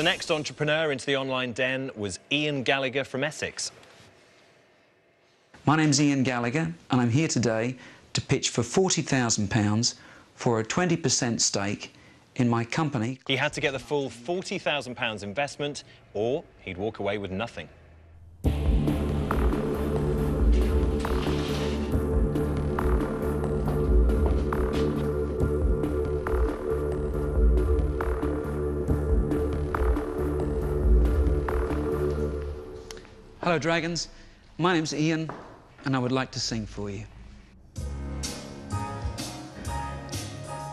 The next entrepreneur into the online den was Ian Gallagher from Essex. My name's Ian Gallagher, and I'm here today to pitch for £40,000 for a 20% stake in my company. He had to get the full £40,000 investment, or he'd walk away with nothing. Hello, Dragons. My name's Ian, and I would like to sing for you.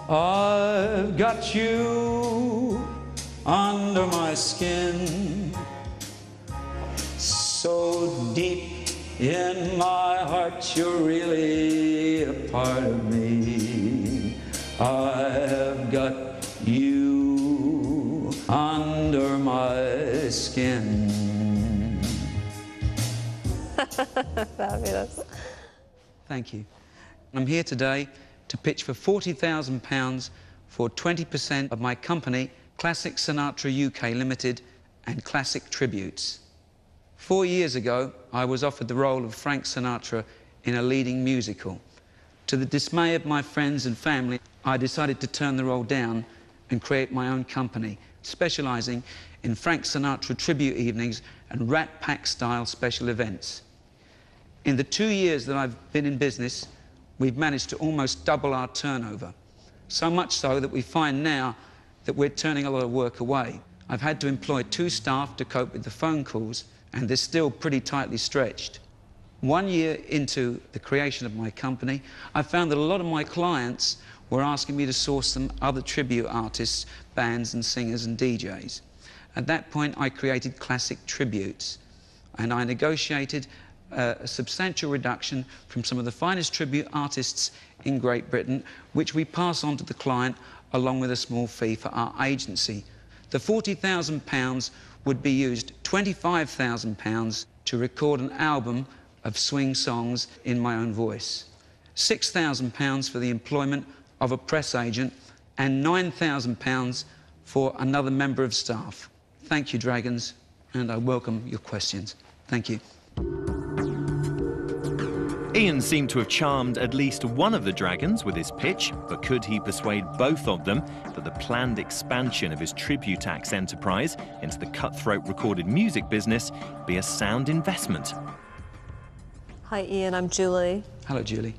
I've got you under my skin, so deep in my heart you're really a part of me. I've got you under my skin. Fabulous. Thank you. I'm here today to pitch for £40,000 for 20% of my company, Classic Sinatra UK Limited and Classic Tributes. 4 years ago, I was offered the role of Frank Sinatra in a leading musical. To the dismay of my friends and family, I decided to turn the role down and create my own company, specialising in Frank Sinatra tribute evenings and Rat Pack-style special events. In the 2 years that I've been in business, we've managed to almost double our turnover. So much so that we find now that we're turning a lot of work away. I've had to employ 2 staff to cope with the phone calls, and they're still pretty tightly stretched. 1 year into the creation of my company, I found that a lot of my clients were asking me to source them other tribute artists, bands and singers and DJs. At that point, I created Classic Tributes, and I negotiated a substantial reduction from some of the finest tribute artists in Great Britain, which we pass on to the client along with a small fee for our agency. The £40,000 would be used, £25,000 to record an album of swing songs in my own voice, £6,000 for the employment of a press agent, and £9,000 for another member of staff. Thank you, Dragons, and I welcome your questions. Thank you. Ian seemed to have charmed at least one of the Dragons with his pitch, but could he persuade both of them that the planned expansion of his tribute acts enterprise into the cutthroat recorded music business be a sound investment? Hi, Ian. I'm Julie. Hello, Julie.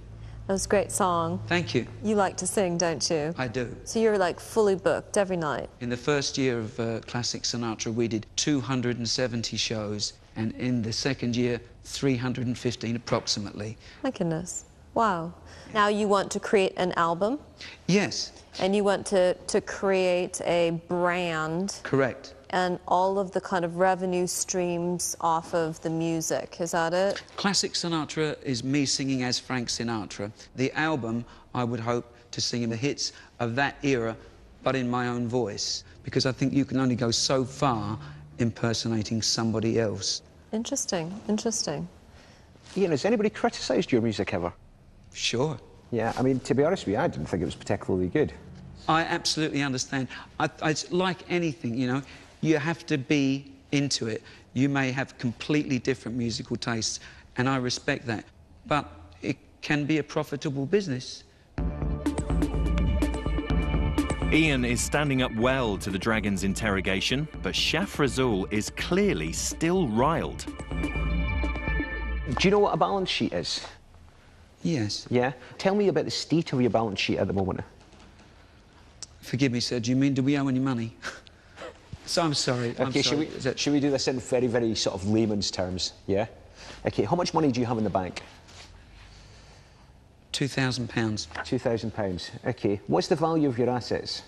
That was a great song. Thank you. You like to sing, don't you? I do. So you're like fully booked every night? In the first year of Classic Sinatra, we did 270 shows, and in the second year, 315 approximately. My goodness. Wow. Now you want to create an album? Yes. And you want to create a brand? Correct. And all of the kind of revenue streams off of the music, is that it? Classic Sinatra is me singing as Frank Sinatra. The album, I would hope to sing in the hits of that era, but in my own voice, because I think you can only go so far impersonating somebody else. Interesting, interesting. Ian, has anybody criticised your music ever? Sure. Yeah, I mean, to be honest with you, I didn't think it was particularly good. I absolutely understand. It's like anything, you know, you have to be into it. You may have completely different musical tastes, and I respect that, but it can be a profitable business. Ian is standing up well to the Dragons' interrogation, but Chef Razul is clearly still riled. Do you know what a balance sheet is? Yes. Yeah? Tell me about the state of your balance sheet at the moment. Forgive me, sir, do you mean do we owe any money? So I'm sorry. Okay, should we do this in very, very sort of layman's terms, yeah? Okay, how much money do you have in the bank? £2,000. £2,000. Okay, what's the value of your assets?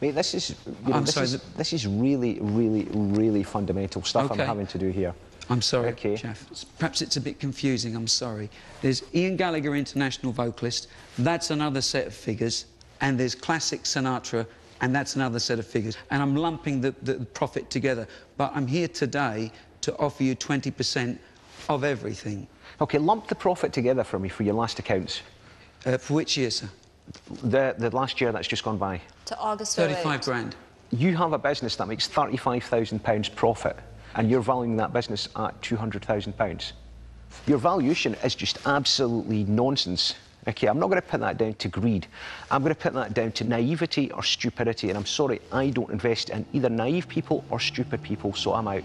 Mate, this is, you know, this is really, really, really fundamental stuff okay. I'm having to do here. I'm sorry, okay. Chef. Perhaps it's a bit confusing, I'm sorry. There's Ian Gallagher, international vocalist, that's another set of figures, and there's Classic Sinatra, and that's another set of figures. And I'm lumping the profit together, but I'm here today to offer you 20% of everything. OK, lump the profit together for me for your last accounts. For which year, sir? The last year that's just gone by. To August 35 grand. You have a business that makes £35,000 profit, and you're valuing that business at £200,000. Your valuation is just absolutely nonsense. Okay, I'm not going to put that down to greed. I'm going to put that down to naivety or stupidity, and I'm sorry, I don't invest in either naive people or stupid people, so I'm out.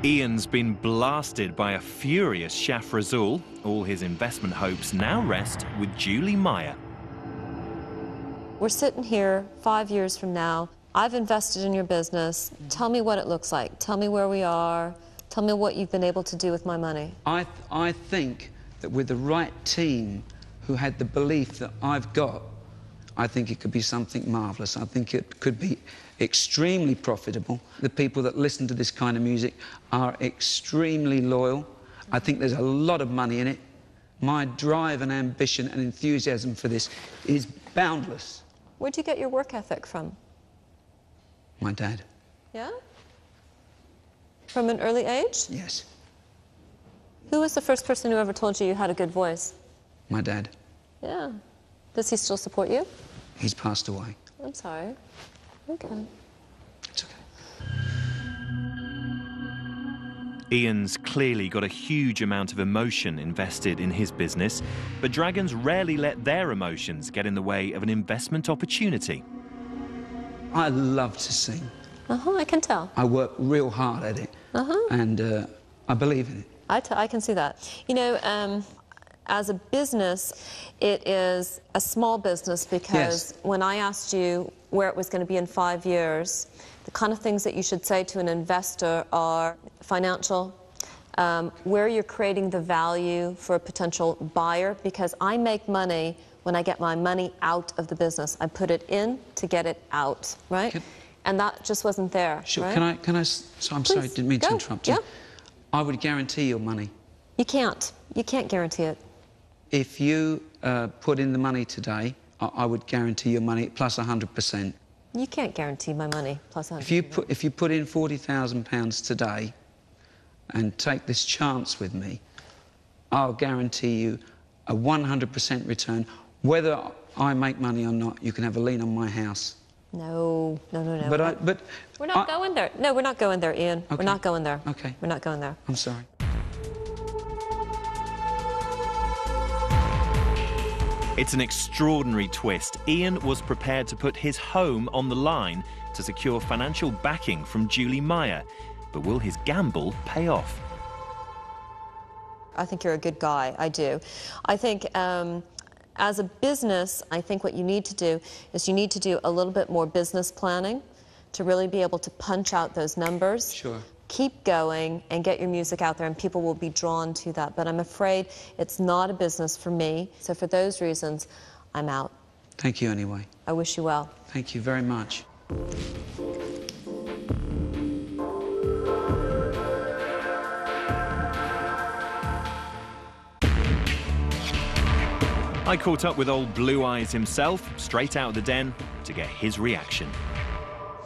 Ian's been blasted by a furious Shaf Razul. All his investment hopes now rest with Julie Meyer. We're sitting here 5 years from now. I've invested in your business. Tell me what it looks like. Tell me where we are. Tell me what you've been able to do with my money. I think that with the right team who had the belief that I've got, I think it could be something marvellous. I think it could be extremely profitable. The people that listen to this kind of music are extremely loyal. I think there's a lot of money in it. My drive and ambition and enthusiasm for this is boundless. Where'd you get your work ethic from? My dad. Yeah? From an early age? Yes. Who was the first person who ever told you you had a good voice? My dad. Yeah. Does he still support you? He's passed away. I'm sorry. Okay. It's okay. Ian's clearly got a huge amount of emotion invested in his business, but dragons rarely let their emotions get in the way of an investment opportunity. I love to sing. I can tell. I work real hard at it. And I believe in it. I can see that. You know, as a business, it is a small business because when I asked you where it was going to be in 5 years, the kind of things that you should say to an investor are financial, where you're creating the value for a potential buyer, because I make money when I get my money out of the business. I put it in to get it out, right? And that just wasn't there. Sure. Right? Can I? So I'm sorry, didn't mean to interrupt you. Yeah. I would guarantee your money. You can't. You can't guarantee it. If you put in the money today, I would guarantee your money plus 100%. You can't guarantee my money plus 100%. If you put in £40,000 today and take this chance with me, I'll guarantee you a 100% return. Whether I make money or not, you can have a lien on my house. No. But we're not going there. No, we're not going there, Ian. Okay. We're not going there. Okay. We're not going there. I'm sorry. It's an extraordinary twist. Ian was prepared to put his home on the line to secure financial backing from Julie Meyer. But will his gamble pay off? I think you're a good guy. I do. I think as a business, I think what you need to do is you need to do a little bit more business planning to really be able to punch out those numbers. Sure. Keep going and get your music out there, and people will be drawn to that. But I'm afraid it's not a business for me. So for those reasons, I'm out. Thank you anyway. I wish you well. Thank you very much. I caught up with old Blue Eyes himself, straight out of the den, to get his reaction.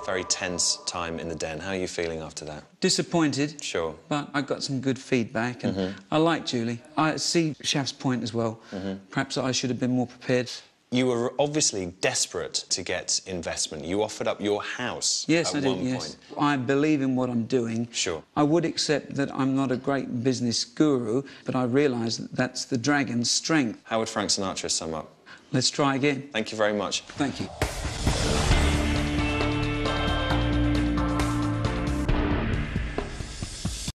Very tense time in the den. How are you feeling after that? Disappointed. Sure. But I got some good feedback, and I like Julie. I see Shaf's point as well. Perhaps I should have been more prepared. You were obviously desperate to get investment. You offered up your house Yes, at I one did, point. I believe in what I'm doing. Sure. I would accept that I'm not a great business guru, but I realise that that's the dragon's strength. How would Frank Sinatra sum up? Let's try again. Thank you very much. Thank you.